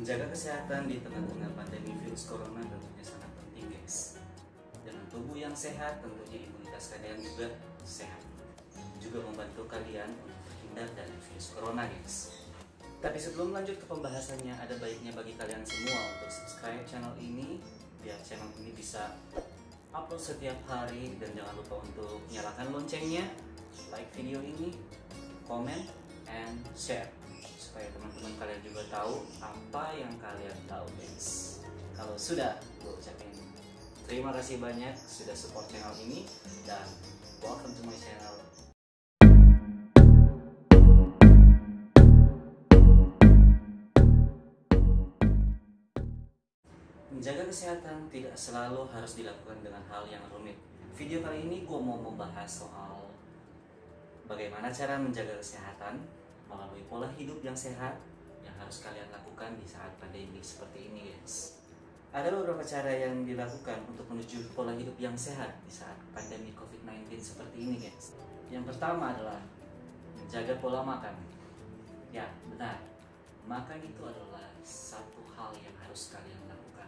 Menjaga kesehatan di tengah-tengah pandemi virus corona tentunya sangat penting, guys. Dengan tubuh yang sehat, tentunya imunitas kalian juga sehat. Juga membantu kalian untuk terhindar dari virus corona, guys. Tapi sebelum lanjut ke pembahasannya, ada baiknya bagi kalian semua untuk subscribe channel ini, biar channel ini bisa upload setiap hari. Dan jangan lupa untuk nyalakan loncengnya, like video ini, comment, and share, supaya teman-teman kalian juga tahu apa yang kalian tahu, guys. Kalau sudah, gue ucapin terima kasih banyak sudah support channel ini, dan welcome to my channel. Menjaga kesehatan tidak selalu harus dilakukan dengan hal yang rumit. Video kali ini gue mau membahas soal bagaimana cara menjaga kesehatan melalui pola hidup yang sehat yang harus kalian lakukan di saat pandemi seperti ini, guys. Ada beberapa cara yang dilakukan untuk menuju pola hidup yang sehat di saat pandemi COVID-19 seperti ini, guys. Yang pertama adalah menjaga pola makan. Ya, benar. Makan itu adalah satu hal yang harus kalian lakukan.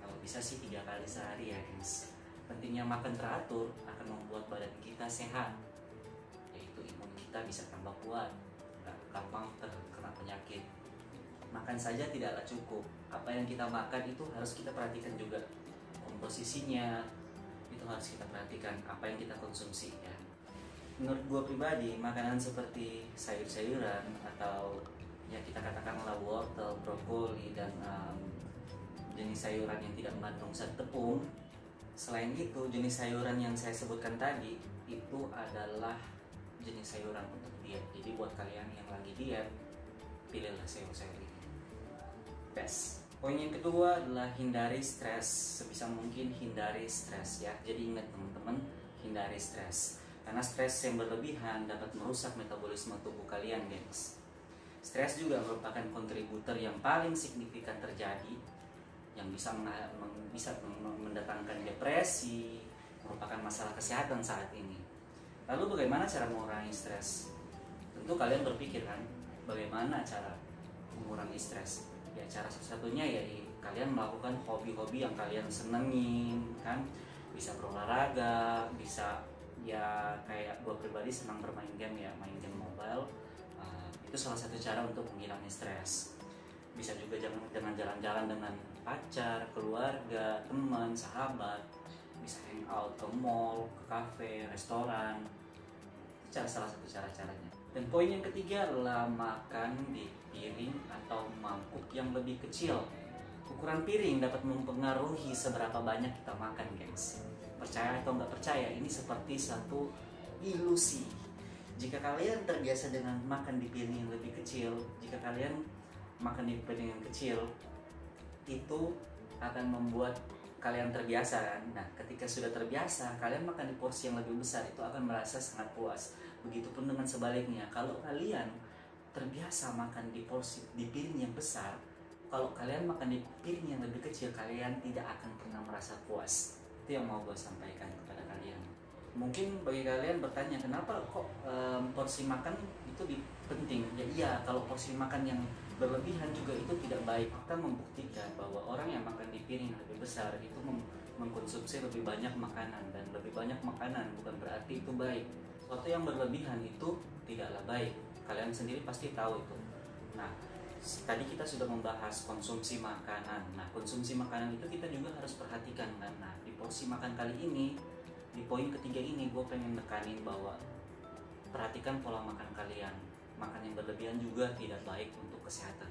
Kalau bisa sih 3 kali sehari ya, guys. Pentingnya makan teratur akan membuat badan kita sehat, yaitu imun kita bisa tambah kuat, gak gampang terkena penyakit. Makan saja tidaklah cukup. Apa yang kita makan itu harus kita perhatikan juga komposisinya, itu harus kita perhatikan apa yang kita konsumsi, ya. Menurut gue pribadi, makanan seperti sayur-sayuran atau ya kita katakanlah wortel, brokoli, dan jenis sayuran yang tidak mengandung zat tepung. Selain itu, jenis sayuran yang saya sebutkan tadi itu adalah jenis sayuran untuk diet. Jadi buat kalian yang lagi diet, pilihlah sayur-sayur ini. Best. Poin yang kedua adalah hindari stres. Sebisa mungkin hindari stres, ya. Jadi ingat teman-teman, hindari stres. Karena stres yang berlebihan dapat merusak metabolisme tubuh kalian, guys. Stres juga merupakan kontributor yang paling signifikan terjadi, yang bisa mendatangkan depresi, merupakan masalah kesehatan saat ini. Lalu bagaimana cara mengurangi stres? Tentu kalian berpikir kan, bagaimana cara mengurangi stres? Ya cara satu-satunya ya kalian melakukan hobi-hobi yang kalian senengin, kan? Bisa berolahraga, bisa ya kayak gue pribadi senang bermain game, ya, main game mobile. Itu salah satu cara untuk menghilangkan stres. Bisa juga dengan jalan-jalan dengan pacar, keluarga, teman, sahabat. Bisa hangout ke mall, ke cafe, restoran. Itu salah satu cara-caranya. Dan poin yang ketiga adalah makan di piring atau mangkuk yang lebih kecil. Ukuran piring dapat mempengaruhi seberapa banyak kita makan, guys. Percaya atau nggak percaya, ini seperti satu ilusi. Jika kalian terbiasa dengan makan di piring yang lebih kecil, jika kalian makan di piring yang kecil, itu akan membuat kalian terbiasa, kan? Nah, ketika sudah terbiasa, kalian makan di porsi yang lebih besar, itu akan merasa sangat puas. Begitupun dengan sebaliknya, kalau kalian terbiasa makan di piring yang besar, kalau kalian makan di piring yang lebih kecil, kalian tidak akan pernah merasa puas. Itu yang mau gue sampaikan kepada kalian. Mungkin bagi kalian bertanya, kenapa kok porsi makan itu penting? Ya iya, kalau porsi makan yang berlebihan juga itu tidak baik. Kita membuktikan bahwa orang yang makan di piring yang lebih besar itu mengkonsumsi lebih banyak makanan, dan lebih banyak makanan bukan berarti itu baik. Sesuatu yang berlebihan itu tidaklah baik. Kalian sendiri pasti tahu itu. Nah, tadi kita sudah membahas konsumsi makanan. Nah, konsumsi makanan itu kita juga harus perhatikan, kan? Nah, di porsi makan kali ini, di poin ketiga ini, gue pengen nekanin bahwa perhatikan pola makan kalian. Makan yang berlebihan juga tidak baik untuk kesehatan.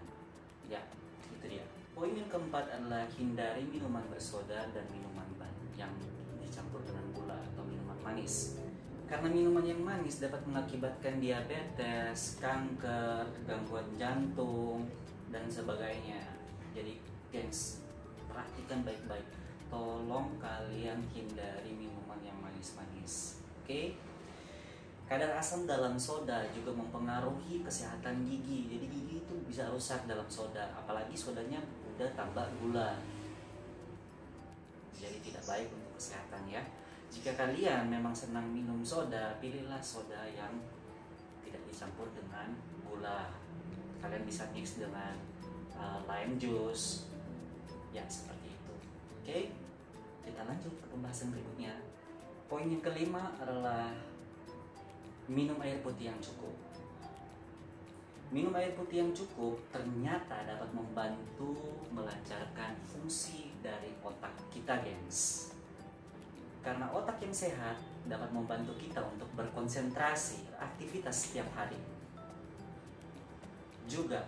Ya, itu dia. Poin yang keempat adalah hindari minuman bersoda dan minuman yang dicampur dengan gula atau minuman manis. Karena minuman yang manis dapat mengakibatkan diabetes, kanker, gangguan jantung, dan sebagainya. Jadi, gengs, perhatikan baik-baik. Tolong kalian hindari minuman yang manis-manis. Oke? Kadar asam dalam soda juga mempengaruhi kesehatan gigi. Jadi gigi itu bisa rusak dalam soda, apalagi sodanya udah tambah gula. Jadi tidak baik untuk kesehatan, ya. Jika kalian memang senang minum soda, pilihlah soda yang tidak dicampur dengan gula. Kalian bisa mix dengan lime juice, ya seperti itu. Oke, kita lanjut ke pembahasan berikutnya. Poin yang kelima adalah minum air putih yang cukup. Minum air putih yang cukup ternyata dapat membantu melancarkan fungsi dari otak kita, gengs. Karena otak yang sehat dapat membantu kita untuk berkonsentrasi aktivitas setiap hari. Juga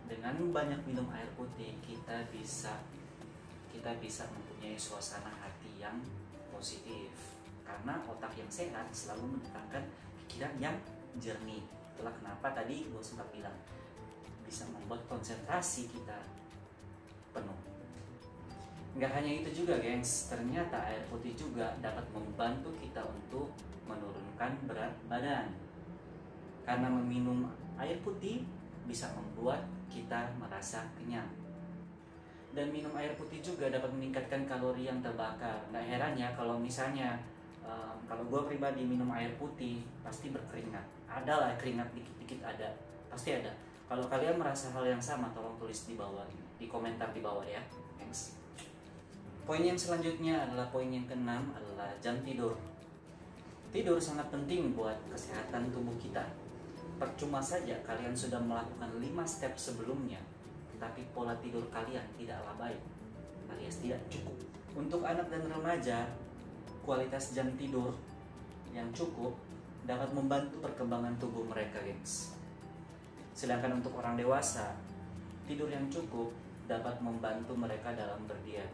dengan banyak minum air putih kita bisa mempunyai suasana hati yang positif. Karena otak yang sehat selalu mendatangkan pikiran yang jernih. Itulah kenapa tadi gue sempat bilang bisa membuat konsentrasi kita penuh. Nggak hanya itu juga, gengs, ternyata air putih juga dapat membantu kita untuk menurunkan berat badan. Karena meminum air putih bisa membuat kita merasa kenyang. Dan minum air putih juga dapat meningkatkan kalori yang terbakar. Nggak heran ya kalau misalnya, kalau gue pribadi minum air putih pasti berkeringat. Ada lah keringat dikit-dikit, ada, pasti ada. Kalau kalian merasa hal yang sama, tolong tulis di bawah, di komentar di bawah ya, gengs. Poin yang selanjutnya adalah poin yang keenam adalah jam tidur. Tidur sangat penting buat kesehatan tubuh kita. Percuma saja kalian sudah melakukan 5 step sebelumnya, tapi pola tidur kalian tidaklah baik, alias tidak cukup. Untuk anak dan remaja, kualitas jam tidur yang cukup dapat membantu perkembangan tubuh mereka, gengs. Sedangkan untuk orang dewasa, tidur yang cukup dapat membantu mereka dalam berdiet.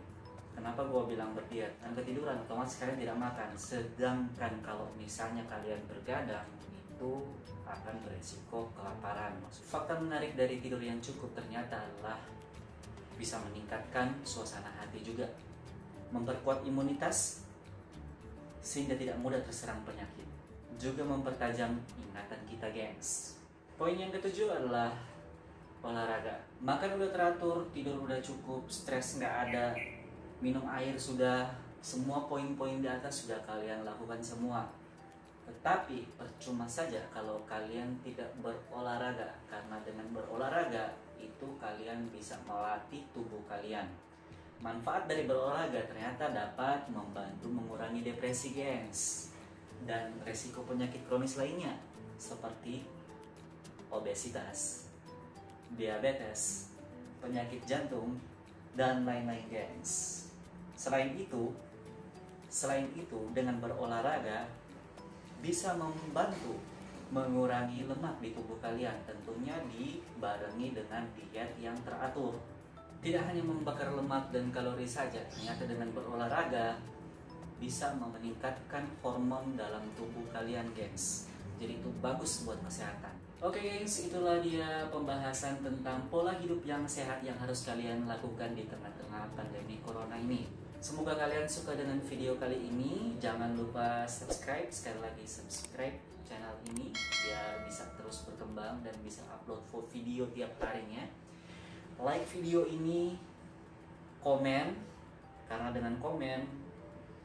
Kenapa gue bilang berdiet? Kan ketiduran, otomatis kalian tidak makan. Sedangkan kalau misalnya kalian bergadang, itu akan beresiko kelaparan. Fakta menarik dari tidur yang cukup ternyata adalah bisa meningkatkan suasana hati juga, memperkuat imunitas sehingga tidak mudah terserang penyakit, juga mempertajam ingatan kita, gengs. Poin yang ketujuh adalah olahraga. Makan udah teratur, tidur udah cukup, stres nggak ada, minum air sudah, semua poin-poin di atas sudah kalian lakukan semua. Tetapi percuma saja kalau kalian tidak berolahraga, karena dengan berolahraga itu kalian bisa melatih tubuh kalian. Manfaat dari berolahraga ternyata dapat membantu mengurangi depresi, gengs, dan resiko penyakit kronis lainnya seperti obesitas, diabetes, penyakit jantung, dan lain-lain, gengs. Selain itu dengan berolahraga bisa membantu mengurangi lemak di tubuh kalian, tentunya dibarengi dengan diet yang teratur. Tidak hanya membakar lemak dan kalori saja, ternyata dengan berolahraga bisa meningkatkan hormon dalam tubuh kalian, gengs. Jadi itu bagus buat kesehatan. Oke, gengs, itulah dia pembahasan tentang pola hidup yang sehat yang harus kalian lakukan di tengah-tengah pandemi corona ini. Semoga kalian suka dengan video kali ini. Jangan lupa subscribe, sekali lagi subscribe channel ini biar bisa terus berkembang dan bisa upload full video tiap harinya. Like video ini, komen, karena dengan komen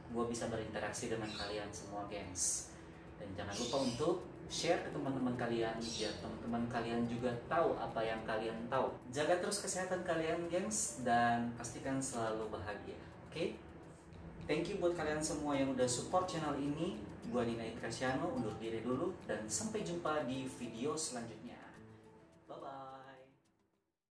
gue bisa berinteraksi dengan kalian semua, gengs. Dan jangan lupa untuk share ke teman-teman kalian biar teman-teman kalian juga tahu apa yang kalian tahu. Jaga terus kesehatan kalian, gengs, dan pastikan selalu bahagia. Oke? Thank you buat kalian semua yang udah support channel ini. Gua Nina Ikrasiano undur diri dulu dan sampai jumpa di video selanjutnya.